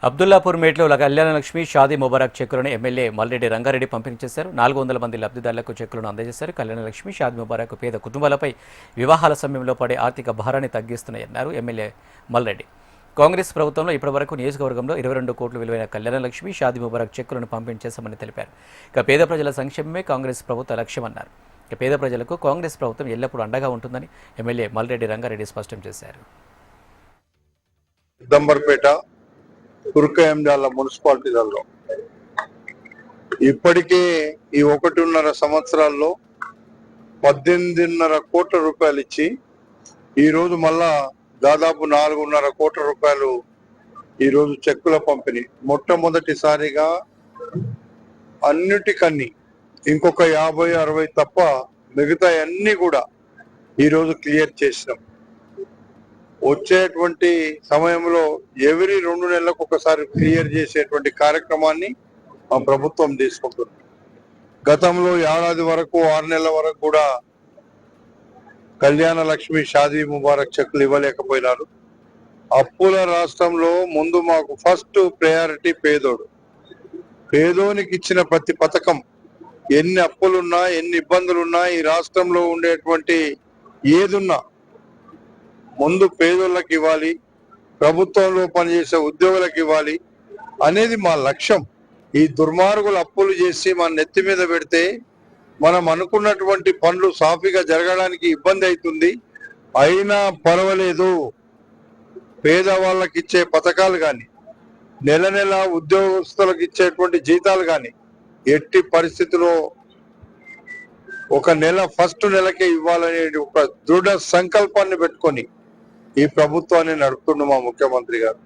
అబ్దుల్లాపూర్ మేట్లో కళ్యాణలక్ష్మి షాదీ ముబారక్ చెక్కులను ఎమ్మెల్యే మల్రెడ్డి రంగారెడ్డి పంపిణీ చేశారు. 400 మంది లబ్ధిదారులకు చెక్కులను అందజేశారు. కళ్యాణలక్ష్మి షాదీ ముబారక్ పేద కుటుంబాలపై వివాహాల సమయంలో పడే ఆర్థిక భారాన్ని తగ్గిస్తున్నాయన్నారు ఎమ్మెల్యే మల్రెడ్డి. కాంగ్రెస్ ప్రభుత్వంలో ఇప్పటివరకు నియోజకవర్గంలో 22 కోట్ల విలువైన కళ్యాణలక్ష్మి షాదీ ముబారక్ చెక్కులను పంపిణీ చేశామని తెలిపారు. ఇక పేద ప్రజల సంక్షేమమే కాంగ్రెస్ ప్రభుత్వ లక్ష్యమన్నారు. ఇక పేద ప్రజలకు కాంగ్రెస్ ప్రభుత్వం ఎల్లప్పుడూ అండగా ఉంటుందని ఎమ్మెల్యే మల్రెడ్డి రంగారెడ్డి స్పష్టం చేశారు. తుర్కయంజాల మున్సిపాలిటీలలో ఇప్పటికే ఈ 1.5 సంవత్సరాల్లో 18.5 కోట్ల రూపాయలు ఇచ్చి ఈరోజు మళ్ళా దాదాపు 4.5 కోట్ల రూపాయలు ఈరోజు చెక్కుల పంపిణీ. మొట్టమొదటిసారిగా అన్నిటికన్నీ ఇంకొక 50-60 తప్ప మిగతా అన్ని కూడా ఈరోజు క్లియర్ చేసినాం. వచ్చేటువంటి సమయంలో ఎవరి 2 నెలలకు ఒకసారి క్లియర్ చేసేటువంటి కార్యక్రమాన్ని మా ప్రభుత్వం తీసుకుంటుంది. గతంలో ఏడాది వరకు 6 నెలల వరకు కూడా కళ్యాణ లక్ష్మి షాదీ ముబారక్ చెక్కులు ఇవ్వలేకపోయినారు. అప్పుల రాష్ట్రంలో ముందు మాకు ఫస్ట్ ప్రయారిటీ పేదోడు. పేదోనికి ఇచ్చిన ప్రతి పథకం ఎన్ని అప్పులున్నా ఎన్ని ఇబ్బందులున్నా ఈ రాష్ట్రంలో ఉండేటువంటి ఏదున్నా ముందు పేదోళ్ళకి ఇవ్వాలి, ప్రభుత్వంలో పనిచేసే ఉద్యోగులకు ఇవ్వాలి అనేది మా లక్ష్యం. ఈ దుర్మార్గులు అప్పులు చేసి మన నెత్తి మీద పెడితే మనం అనుకున్నటువంటి పనులు సాఫీగా జరగడానికి ఇబ్బంది అవుతుంది. అయినా పర్వాలేదు, పేదవాళ్ళకి ఇచ్చే పథకాలు కానీ నెల నెల ఉద్యోగస్తులకు ఇచ్చేటువంటి జీతాలు కానీ ఎట్టి పరిస్థితిలో ఒక నెల ఫస్ట్ నెలకే ఇవ్వాలనే ఒక దృఢ సంకల్పాన్ని పెట్టుకొని ఈ ప్రభుత్వాన్ని నడుపుతున్న మా ముఖ్యమంత్రి గారు.